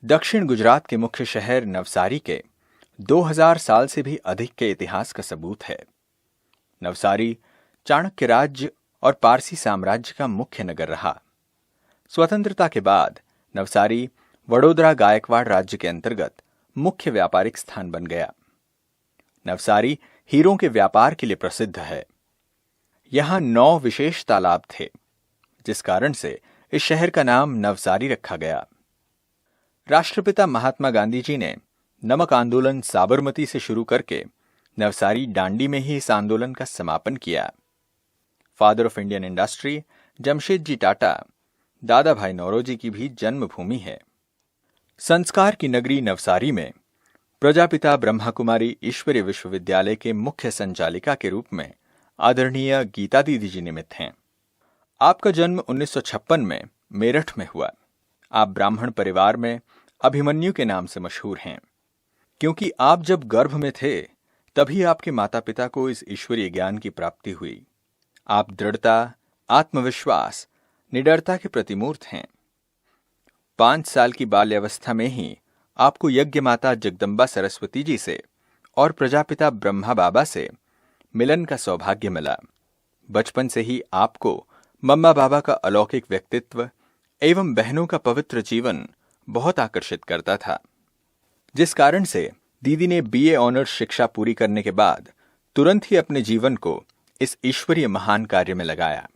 दक्षिण गुजरात के मुख्य शहर नवसारी के 2000 साल से भी अधिक के इतिहास का सबूत है। नवसारी चाणक्य राज्य और पारसी साम्राज्य का मुख्य नगर रहा। स्वतंत्रता के बाद नवसारी वडोदरा गायकवाड़ राज्य के अंतर्गत मुख्य व्यापारिक स्थान बन गया। नवसारी हीरों के व्यापार के लिए प्रसिद्ध है। यहां 9 विशेष तालाब थे, जिस कारण से इस शहर का नाम नवसारी रखा गया। राष्ट्रपिता महात्मा गांधी जी ने नमक आंदोलन साबरमती से शुरू करके नवसारी डांडी में ही इस आंदोलन का समापन किया। Father of Indian industry Jamshedji Tata Dadabhai Naoroji की भी जन्मभूमि है। संस्कार की नगरी नवसारी में प्रजापिता ब्रह्मा कुमारी ईश्वरीय विश्वविद्यालय के मुख्य संचालिका के रूप में आदरणीय गीता दीदी जी निमित्त हैं। आपका जन्म 1956 में मेरठ में हुआ। आप ब्राह्मण परिवार में अभिमन्यु के नाम से मशहूर हैं, क्योंकि आप जब गर्भ में थे तभी आपके माता पिता को इस ईश्वरीय ज्ञान की प्राप्ति हुई। आप दृढ़ता, आत्मविश्वास, निडरता के प्रतिमूर्त हैं। 5 साल की बाल्यावस्था में ही आपको यज्ञ माता जगदम्बा सरस्वती जी से और प्रजापिता ब्रह्मा बाबा से मिलन का सौभाग्य मिला। बचपन से ही आपको मम्मा बाबा का अलौकिक व्यक्तित्व एवं बहनों का पवित्र जीवन बहुत आकर्षित करता था, जिस कारण से दीदी ने बीए ऑनर्स शिक्षा पूरी करने के बाद तुरंत ही अपने जीवन को इस ईश्वरीय महान कार्य में लगाया।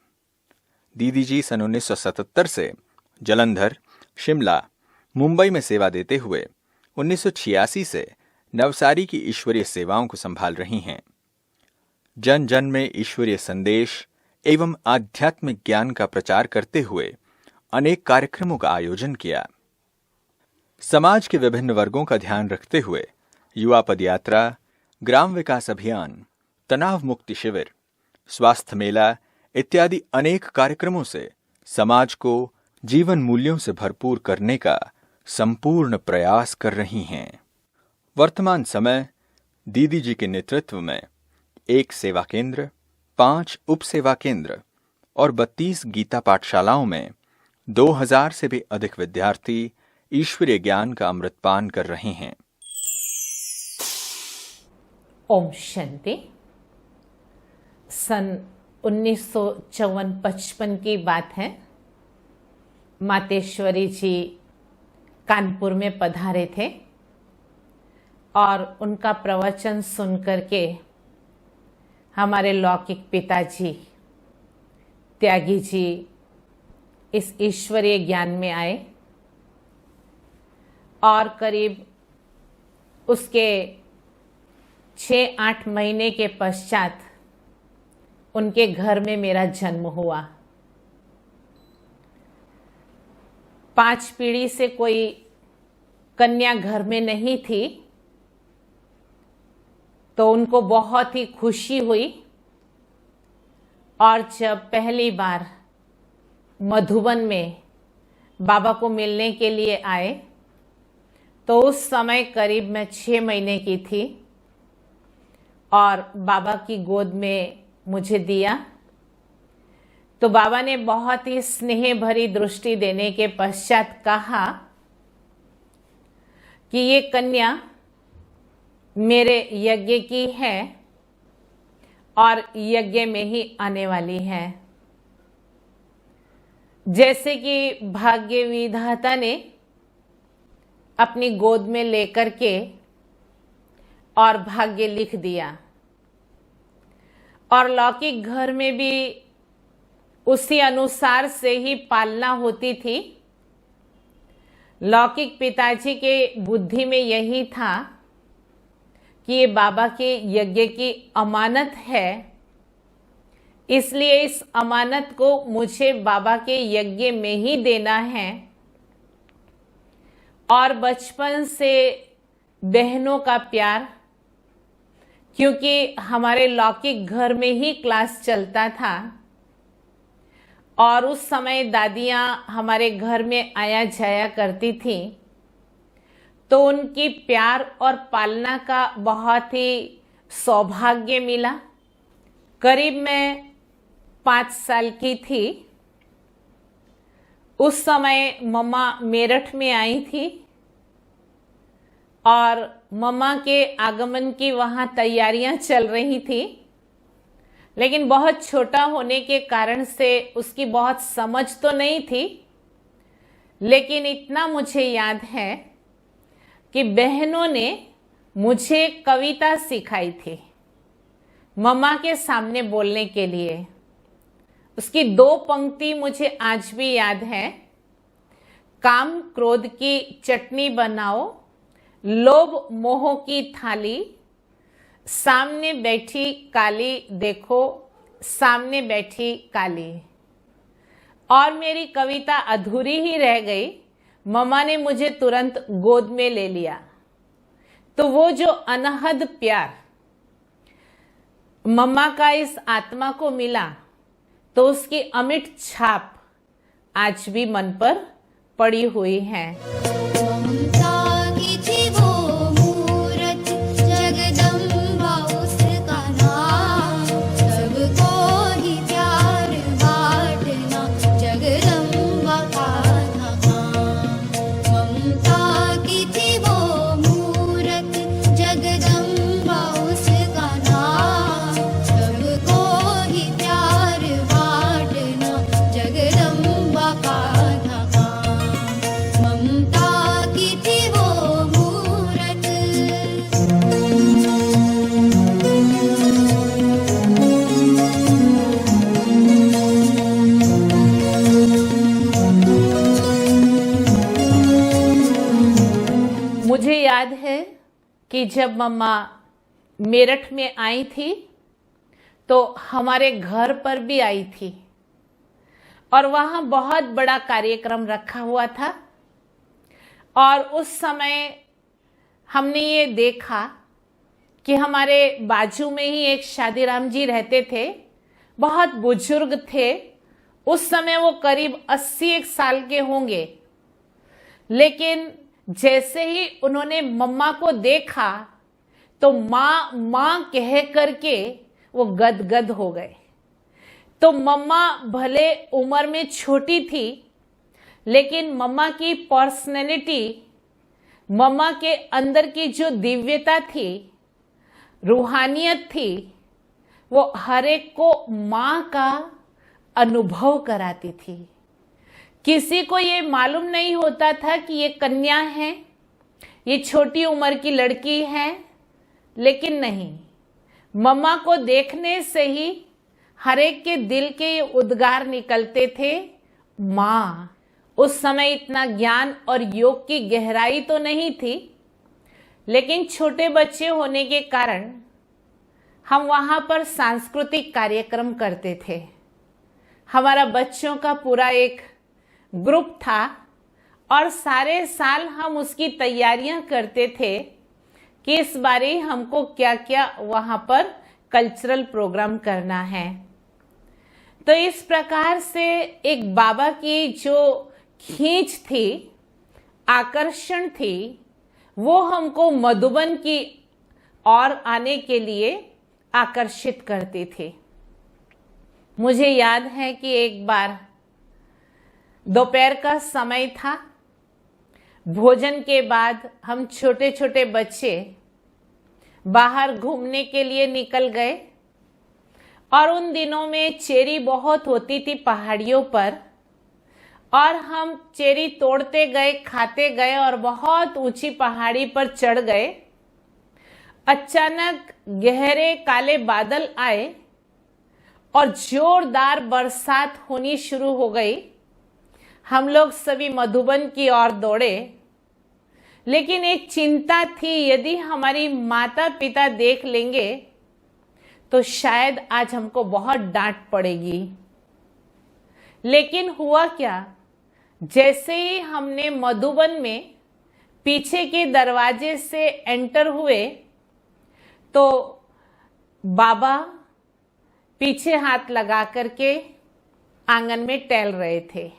दीदी जी सन 1977 से जालंधर, शिमला, मुंबई में सेवा देते हुए 1986 से नवसारी की ईश्वरीय सेवाओं को संभाल रही हैं। जन जन में ईश्वरीय संदेश एवं आध्यात्मिक ज्ञान का प्रचार करते हुए अनेक कार्यक्रमों का आयोजन किया। समाज के विभिन्न वर्गों का ध्यान रखते हुए युवा पदयात्रा, ग्राम विकास अभियान, तनाव मुक्ति शिविर, स्वास्थ्य मेला इत्यादि अनेक कार्यक्रमों से समाज को जीवन मूल्यों से भरपूर करने का संपूर्ण प्रयास कर रही हैं। वर्तमान समय दीदी जी के नेतृत्व में 1 सेवा केंद्र, 5 उप सेवा केंद्र और 32 गीता पाठशालाओं में 2000 से भी अधिक विद्यार्थी ईश्वरीय ज्ञान का अमृतपान कर रहे हैं। ओम शांति। सन 1954-55 की बात है। मातेश्वरी जी कानपुर में पधारे थे और उनका प्रवचन सुनकर के हमारे लौकिक पिताजी त्यागी जी इस ईश्वरीय ज्ञान में आए और करीब उसके 6-8 महीने के पश्चात उनके घर में मेरा जन्म हुआ। 5 पीढ़ी से कोई कन्या घर में नहीं थी, तो उनको बहुत ही खुशी हुई। और जब पहली बार मधुबन में बाबा को मिलने के लिए आए, तो उस समय करीब मैं 6 महीने की थी और बाबा की गोद में मुझे दिया। तो बाबा ने बहुत ही स्नेह भरी दृष्टि देने के पश्चात कहा कि ये कन्या मेरे यज्ञ की है और यज्ञ में ही आने वाली है। जैसे कि भाग्य विधाता ने अपनी गोद में लेकर के और भाग्य लिख दिया। और लौकिक घर में भी उसी अनुसार से ही पालना होती थी। लौकिक पिताजी के बुद्धि में यही था कि ये बाबा के यज्ञ की अमानत है, इसलिए इस अमानत को मुझे बाबा के यज्ञ में ही देना है। और बचपन से बहनों का प्यार, क्योंकि हमारे लौकिक घर में ही क्लास चलता था और उस समय दादियाँ हमारे घर में आया जाया करती थी, तो उनकी प्यार और पालना का बहुत ही सौभाग्य मिला। करीब मैं 5 साल की थी। उस समय मम्मा मेरठ में आई थी और मम्मा के आगमन की वहाँ तैयारियां चल रही थी, लेकिन बहुत छोटा होने के कारण से उसकी बहुत समझ तो नहीं थी। लेकिन इतना मुझे याद है कि बहनों ने मुझे कविता सिखाई थी मम्मा के सामने बोलने के लिए। उसकी 2 पंक्ति मुझे आज भी याद है। काम क्रोध की चटनी बनाओ, लोभ मोह की थाली, सामने बैठी काली देखो, सामने बैठी काली। और मेरी कविता अधूरी ही रह गई। मम्मा ने मुझे तुरंत गोद में ले लिया। तो वो जो अनहद प्यार मम्मा का इस आत्मा को मिला, तो उसकी अमिट छाप आज भी मन पर पड़ी हुई है। मुझे याद है कि जब मम्मा मेरठ में आई थी तो हमारे घर पर भी आई थी और वहाँ बहुत बड़ा कार्यक्रम रखा हुआ था। और उस समय हमने ये देखा कि हमारे बाजू में ही एक शादीराम जी रहते थे, बहुत बुजुर्ग थे। उस समय वो करीब 81 साल के होंगे, लेकिन जैसे ही उन्होंने मम्मा को देखा तो माँ माँ कह करके वो गदगद हो गए। तो मम्मा भले उम्र में छोटी थी, लेकिन मम्मा की पर्सनैलिटी, मम्मा के अंदर की जो दिव्यता थी, रूहानियत थी, वो हर एक को माँ का अनुभव कराती थी। किसी को ये मालूम नहीं होता था कि ये कन्या है, ये छोटी उम्र की लड़की है, लेकिन नहीं, मम्मा को देखने से ही हर एक के दिल के ये उद्गार निकलते थे, माँ। उस समय इतना ज्ञान और योग की गहराई तो नहीं थी, लेकिन छोटे बच्चे होने के कारण हम वहाँ पर सांस्कृतिक कार्यक्रम करते थे। हमारा बच्चों का पूरा एक ग्रुप था और सारे साल हम उसकी तैयारियां करते थे कि इस बारी हमको क्या क्या वहाँ पर कल्चरल प्रोग्राम करना है। तो इस प्रकार से एक बाबा की जो खींच थी, आकर्षण थी, वो हमको मधुबन की ओर आने के लिए आकर्षित करती थी। मुझे याद है कि एक बार दोपहर का समय था, भोजन के बाद हम छोटे छोटे बच्चे बाहर घूमने के लिए निकल गए और उन दिनों में चेरी बहुत होती थी पहाड़ियों पर, और हम चेरी तोड़ते गए, खाते गए और बहुत ऊंची पहाड़ी पर चढ़ गए। अचानक गहरे काले बादल आए और जोरदार बरसात होनी शुरू हो गई। हम लोग सभी मधुबन की ओर दौड़े, लेकिन एक चिंता थी, यदि हमारी माता पिता देख लेंगे तो शायद आज हमको बहुत डांट पड़ेगी। लेकिन हुआ क्या, जैसे ही हमने मधुबन में पीछे के दरवाजे से एंटर हुए तो बाबा पीछे हाथ लगा करके आंगन में टहल रहे थे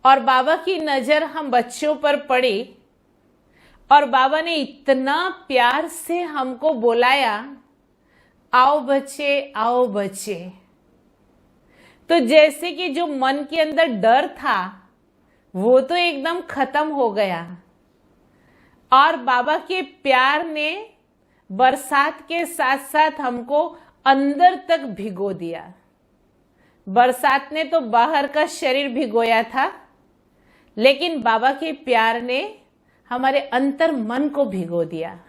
और बाबा की नजर हम बच्चों पर पड़ी और बाबा ने इतना प्यार से हमको बुलाया, आओ बच्चे, आओ बच्चे। तो जैसे कि जो मन के अंदर डर था वो तो एकदम खत्म हो गया और बाबा के प्यार ने बरसात के साथ साथ हमको अंदर तक भिगो दिया। बरसात ने तो बाहर का शरीर भिगोया था, लेकिन बाबा के प्यार ने हमारे अंतर मन को भिगो दिया।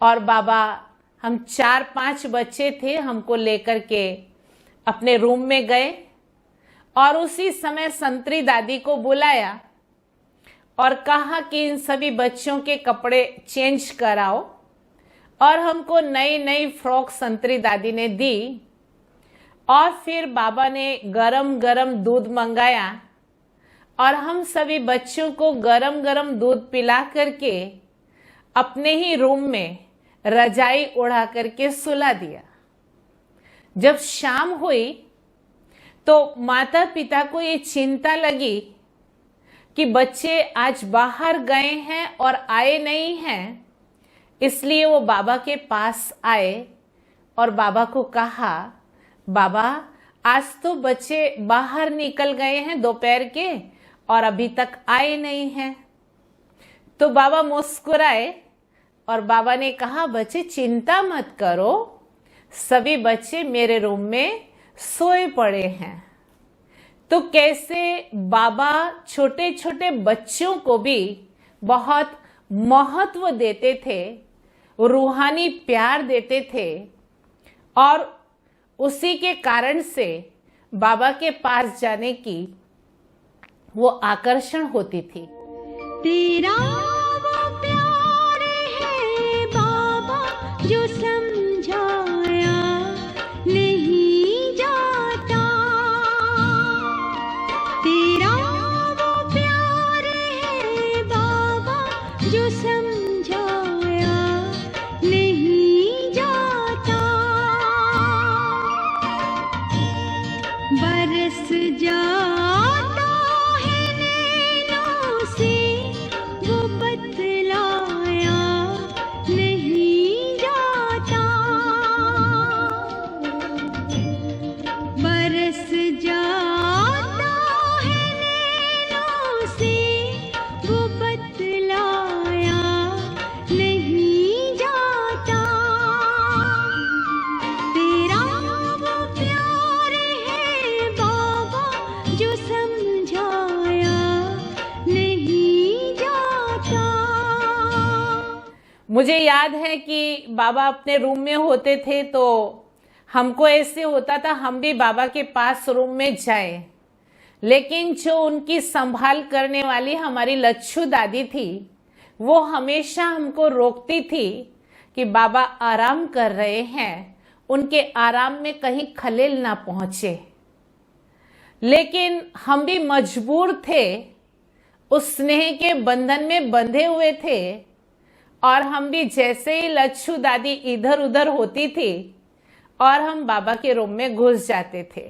और बाबा, हम 4-5 बच्चे थे, हमको लेकर के अपने रूम में गए और उसी समय संतरी दादी को बुलाया और कहा कि इन सभी बच्चों के कपड़े चेंज कराओ। और हमको नई नई फ्रॉक संतरी दादी ने दी और फिर बाबा ने गरम गरम दूध मंगाया और हम सभी बच्चों को गरम गरम दूध पिला करके अपने ही रूम में रजाई उड़ा करके सुला दिया। जब शाम हुई तो माता पिता को ये चिंता लगी कि बच्चे आज बाहर गए हैं और आए नहीं हैं, इसलिए वो बाबा के पास आए और बाबा को कहा, बाबा आज तो बच्चे बाहर निकल गए हैं दोपहर के और अभी तक आए नहीं हैं। तो बाबा मुस्कुराए और बाबा ने कहा, बच्चे चिंता मत करो, सभी बच्चे मेरे रूम में सोए पड़े हैं। तो कैसे बाबा छोटे छोटे बच्चों को भी बहुत महत्व देते थे, रूहानी प्यार देते थे और उसी के कारण से बाबा के पास जाने की वो आकर्षण होती थी। तेरा वो प्यार है बाबा जो समझाया नहीं जाता, तेरा वो प्यार है बाबा जो समझाया नहीं जाता। बरस जाता है नैनों से वो बतलाया नहीं जाता, बरस जाता है नैनों से वो बतलाया नहीं जाता। तेरा वो प्यार है बाबा जो समझाया नहीं जाता। मुझे याद है कि बाबा अपने रूम में होते थे तो हमको ऐसे होता था हम भी बाबा के पास रूम में जाएं, लेकिन जो उनकी संभाल करने वाली हमारी लच्छू दादी थी वो हमेशा हमको रोकती थी कि बाबा आराम कर रहे हैं, उनके आराम में कहीं खलेल ना पहुंचे। लेकिन हम भी मजबूर थे, उस स्नेह के बंधन में बंधे हुए थे और हम भी जैसे ही लच्छू दादी इधर उधर होती थी और हम बाबा के रूम में घुस जाते थे।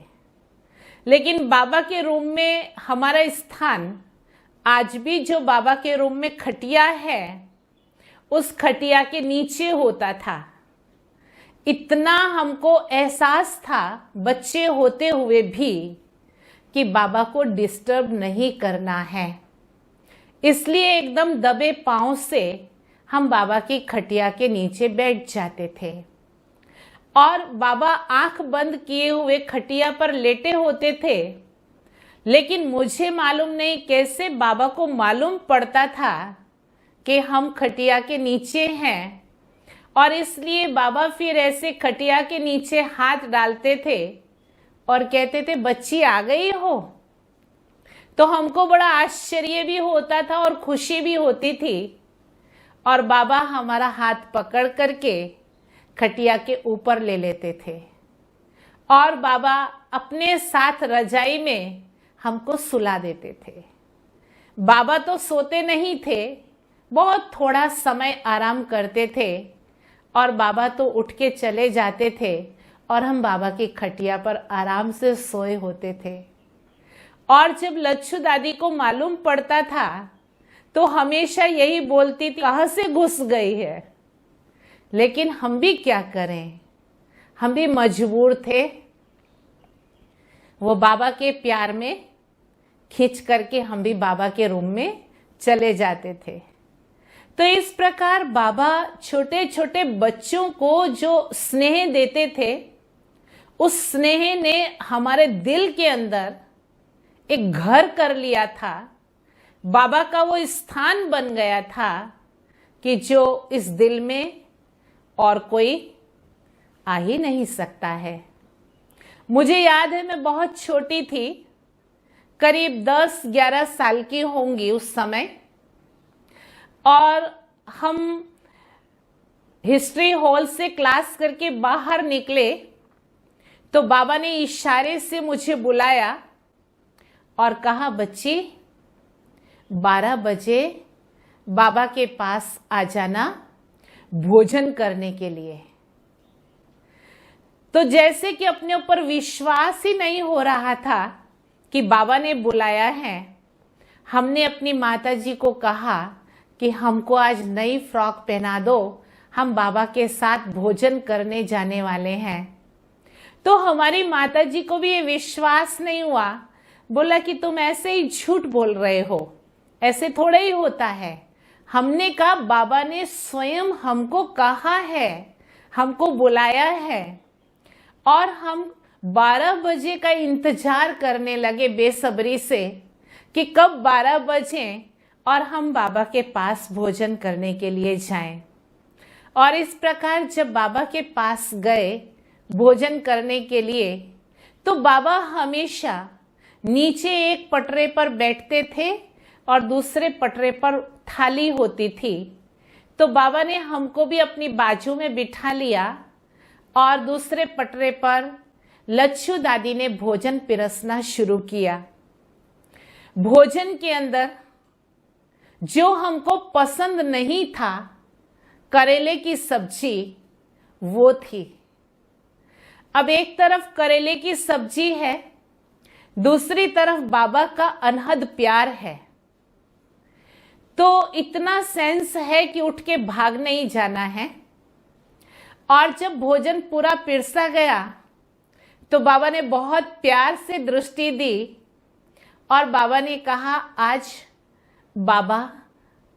लेकिन बाबा के रूम में हमारा स्थान आज भी जो बाबा के रूम में खटिया है उस खटिया के नीचे होता था। इतना हमको एहसास था बच्चे होते हुए भी कि बाबा को डिस्टर्ब नहीं करना है, इसलिए एकदम दबे पांव से हम बाबा की खटिया के नीचे बैठ जाते थे और बाबा आंख बंद किए हुए खटिया पर लेटे होते थे। लेकिन मुझे मालूम नहीं कैसे बाबा को मालूम पड़ता था कि हम खटिया के नीचे हैं और इसलिए बाबा फिर ऐसे खटिया के नीचे हाथ डालते थे और कहते थे, बच्ची आ गई हो। तो हमको बड़ा आश्चर्य भी होता था और खुशी भी होती थी। और बाबा हमारा हाथ पकड़ करके खटिया के ऊपर ले लेते थे और बाबा अपने साथ रजाई में हमको सुला देते थे। बाबा तो सोते नहीं थे, बहुत थोड़ा समय आराम करते थे और बाबा तो उठ के चले जाते थे और हम बाबा की खटिया पर आराम से सोए होते थे। और जब लच्छू दादी को मालूम पड़ता था तो हमेशा यही बोलती थी, कहाँ से घुस गई है। लेकिन हम भी क्या करें, हम भी मजबूर थे। वो बाबा के प्यार में खींच करके हम भी बाबा के रूम में चले जाते थे। तो इस प्रकार बाबा छोटे छोटे बच्चों को जो स्नेह देते थे, उस स्नेह ने हमारे दिल के अंदर एक घर कर लिया था। बाबा का वो स्थान बन गया था कि जो इस दिल में और कोई आ ही नहीं सकता है। मुझे याद है, मैं बहुत छोटी थी, करीब 10-11 साल की होंगी उस समय, और हम हिस्ट्री हॉल से क्लास करके बाहर निकले तो बाबा ने इशारे से मुझे बुलाया और कहा, बच्ची 12 बजे बाबा के पास आ जाना भोजन करने के लिए। तो जैसे कि अपने ऊपर विश्वास ही नहीं हो रहा था कि बाबा ने बुलाया है, हमने अपनी माताजी को कहा कि हमको आज नई फ्रॉक पहना दो, हम बाबा के साथ भोजन करने जाने वाले हैं। तो हमारी माताजी को भी ये विश्वास नहीं हुआ, बोला कि तुम ऐसे ही झूठ बोल रहे हो, ऐसे थोड़ा ही होता है। हमने कहा, बाबा ने स्वयं हमको कहा है, हमको बुलाया है। और हम 12 बजे का इंतजार करने लगे बेसब्री से कि कब 12 बजे और हम बाबा के पास भोजन करने के लिए जाएं। और इस प्रकार जब बाबा के पास गए भोजन करने के लिए, तो बाबा हमेशा नीचे एक पटरे पर बैठते थे और दूसरे पटरे पर थाली होती थी। तो बाबा ने हमको भी अपनी बाजू में बिठा लिया और दूसरे पटरे पर लच्छू दादी ने भोजन पिरसना शुरू किया। भोजन के अंदर जो हमको पसंद नहीं था, करेले की सब्जी, वो थी। अब एक तरफ करेले की सब्जी है, दूसरी तरफ बाबा का अनहद प्यार है। तो इतना सेंस है कि उठ के भाग नहीं जाना है। और जब भोजन पूरा पिरसा गया तो बाबा ने बहुत प्यार से दृष्टि दी और बाबा ने कहा, आज बाबा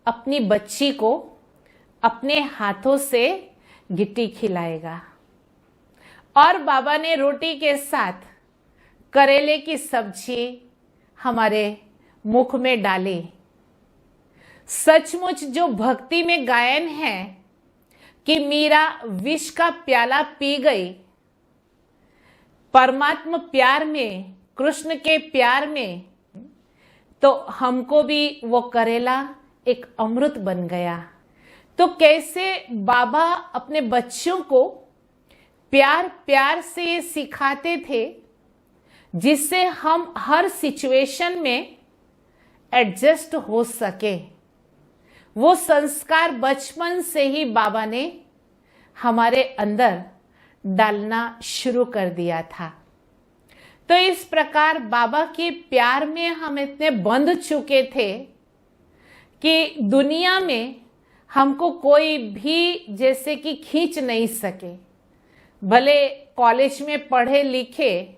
अपनी बच्ची को अपने हाथों से गिट्टी खिलाएगा। और बाबा ने रोटी के साथ करेले की सब्जी हमारे मुख में डाली। सचमुच जो भक्ति में गायन है कि मीरा विष का प्याला पी गई, परमात्मा प्यार में, कृष्ण के प्यार में, तो हमको भी वो करेला एक अमृत बन गया। तो कैसे बाबा अपने बच्चों को प्यार प्यार से ये सिखाते थे, जिससे हम हर सिचुएशन में एडजस्ट हो सके। वो संस्कार बचपन से ही बाबा ने हमारे अंदर डालना शुरू कर दिया था। तो इस प्रकार बाबा के प्यार में हम इतने बंध चुके थे कि दुनिया में हमको कोई भी जैसे कि खींच नहीं सके। भले कॉलेज में पढ़े लिखे,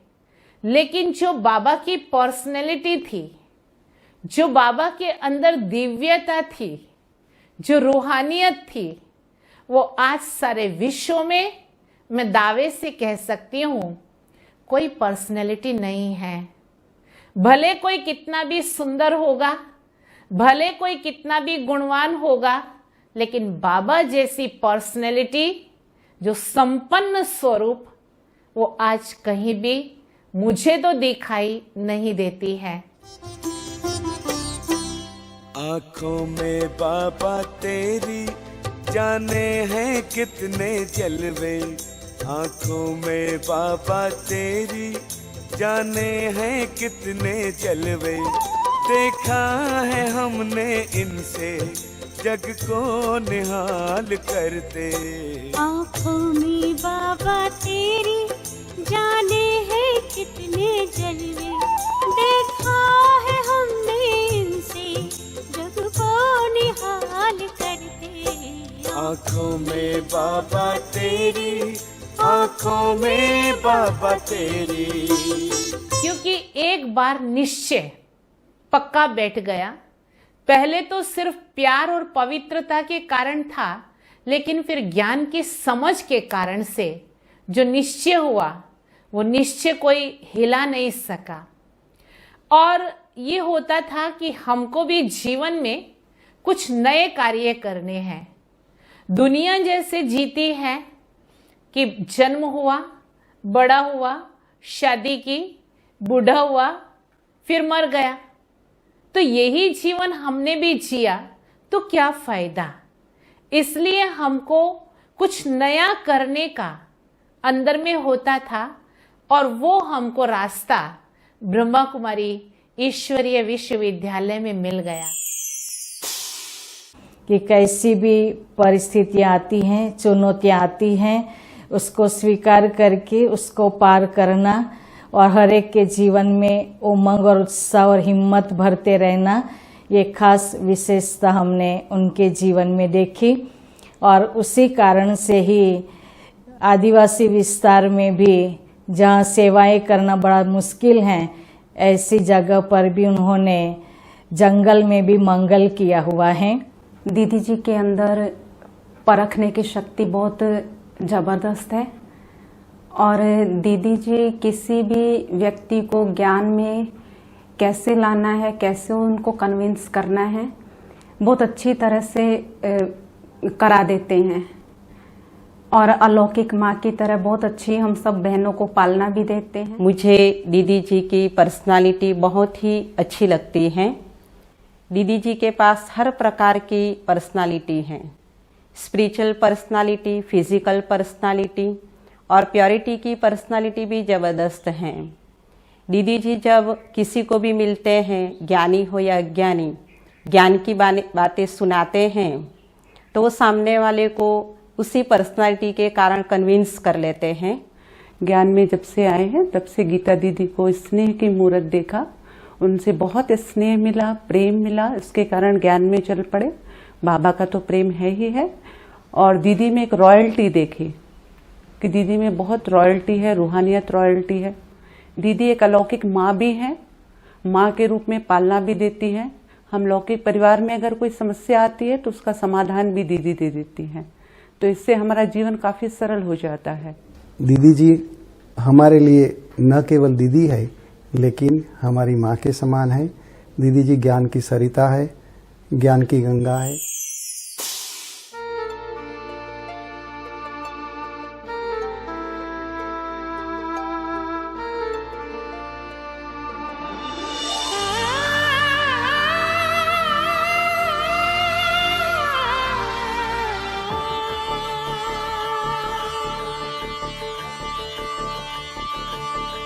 लेकिन जो बाबा की पर्सनैलिटी थी, जो बाबा के अंदर दिव्यता थी, जो रूहानियत थी, वो आज सारे विश्व में मैं दावे से कह सकती हूँ कोई पर्सनैलिटी नहीं है। भले कोई कितना भी सुंदर होगा, भले कोई कितना भी गुणवान होगा, लेकिन बाबा जैसी पर्सनैलिटी, जो संपन्न स्वरूप, वो आज कहीं भी मुझे तो दिखाई नहीं देती है। आँखों में बाबा तेरी जाने हैं कितने जलवे, आँखों में बाबा तेरी जाने हैं कितने जलवे, देखा है हमने इनसे जग को निहाल करते। आँखों में बाबा तेरी जाने हैं कितने जलवे, देखा है हमने इनसे जग को निहाल करते। आँखों में बाबा तेरी, आँखों में बाबा तेरी। क्योंकि एक बार निश्चय पक्का बैठ गया। पहले तो सिर्फ प्यार और पवित्रता के कारण था, लेकिन फिर ज्ञान की समझ के कारण से जो निश्चय हुआ, वो निश्चय कोई हिला नहीं सका। और ये होता था कि हमको भी जीवन में कुछ नए कार्य करने हैं। दुनिया जैसे जीती है कि जन्म हुआ, बड़ा हुआ, शादी की, बूढ़ा हुआ, फिर मर गया। तो यही जीवन हमने भी जिया तो क्या फायदा। इसलिए हमको कुछ नया करने का अंदर में होता था, और वो हमको रास्ता ब्रह्मा कुमारी ईश्वरीय विश्वविद्यालय में मिल गया। कि कैसी भी परिस्थितियाँ आती हैं, चुनौतियाँ आती हैं, उसको स्वीकार करके उसको पार करना और हर एक के जीवन में उमंग और उत्साह और हिम्मत भरते रहना, ये खास विशेषता हमने उनके जीवन में देखी। और उसी कारण से ही आदिवासी विस्तार में भी जहाँ सेवाएं करना बड़ा मुश्किल है, ऐसी जगह पर भी उन्होंने जंगल में भी मंगल किया हुआ है। दीदी जी के अंदर परखने की शक्ति बहुत ज़बरदस्त है, और दीदी जी किसी भी व्यक्ति को ज्ञान में कैसे लाना है, कैसे उनको कन्विंस करना है, बहुत अच्छी तरह से करा देते हैं। और अलौकिक माँ की तरह बहुत अच्छी हम सब बहनों को पालना भी देते हैं। मुझे दीदी जी की पर्सनालिटी बहुत ही अच्छी लगती है। दीदी जी के पास हर प्रकार की पर्सनालिटी है, स्पिरिचुअल पर्सनालिटी, फिजिकल पर्सनालिटी और प्योरिटी की पर्सनालिटी भी ज़बरदस्त हैं। दीदी जी जब किसी को भी मिलते हैं, ज्ञानी हो या अज्ञानी, ज्ञान की बातें सुनाते हैं तो वो सामने वाले को उसी पर्सनालिटी के कारण कन्विंस कर लेते हैं। ज्ञान में जब से आए हैं तब से गीता दीदी को स्नेह की मूर्त देखा, उनसे बहुत स्नेह मिला, प्रेम मिला, इसके कारण ज्ञान में चल पड़े। बाबा का तो प्रेम है ही है, और दीदी में एक रॉयल्टी देखी कि दीदी में बहुत रॉयल्टी है, रूहानियत रॉयल्टी है। दीदी एक अलौकिक माँ भी है, माँ के रूप में पालना भी देती है। हम लौकिक परिवार में अगर कोई समस्या आती है तो उसका समाधान भी दीदी दे देती हैं, तो इससे हमारा जीवन काफ़ी सरल हो जाता है। दीदी जी हमारे लिए न केवल दीदी है, लेकिन हमारी माँ के समान है। दीदी जी ज्ञान की सरिता है, ज्ञान की गंगा है।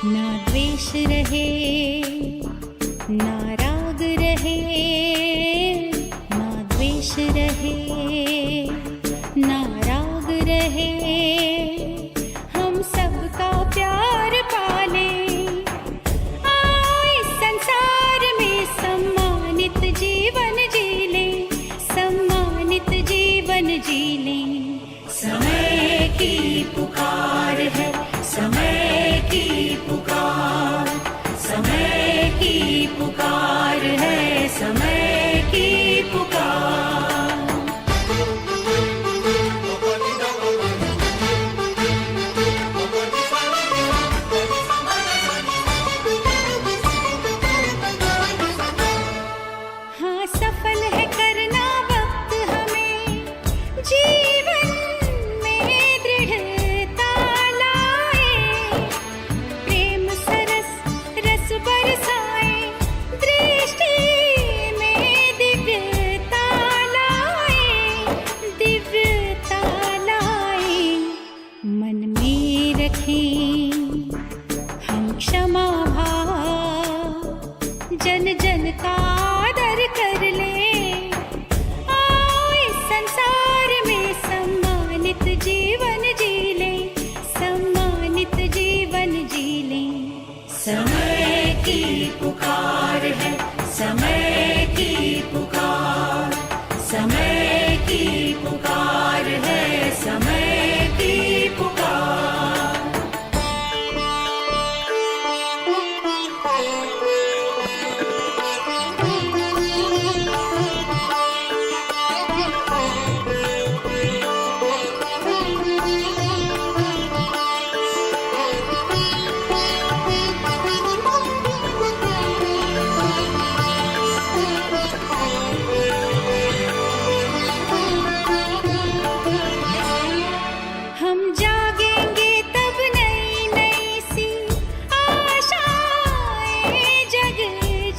ना द्वेष रहे, ना राग रहे, ना द्वेष का आदर कर ले। आओ इस संसार में सम्मानित जीवन जी ले, सम्मानित जीवन जी ले। समय की पुकार है, समय की पुकार, समय की पुकार है, समय की पुकार। हम जागेंगे तब नई नई सी आशाएं जग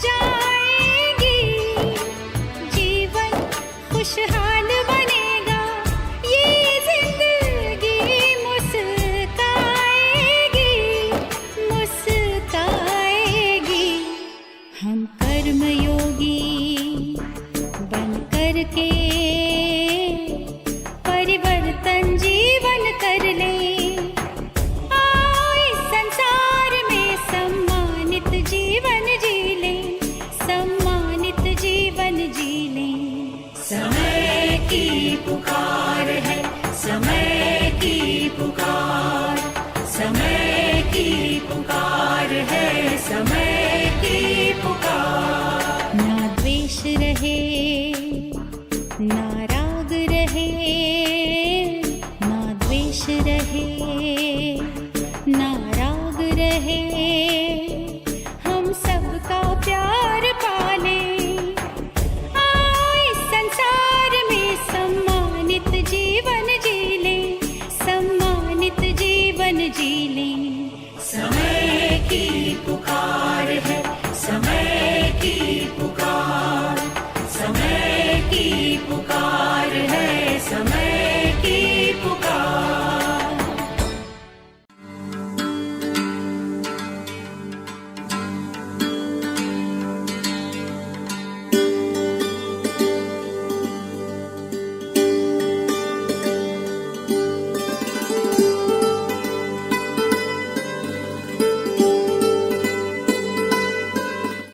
जाएंगी। जीवन खुशहाल बनेगा, ये जिंदगी मुस्काएगी, मुस्काएगी। हम कर्मयोगी बन करके परिवर्तन जीवन कर ले। आओ इस संसार में सम्मानित जीवन जी ले, सम्मानित जीवन जी ले। समय की पुकार है, समय की पुकार, समय की पुकार है, समय की पुकार। ना द्वेष रहे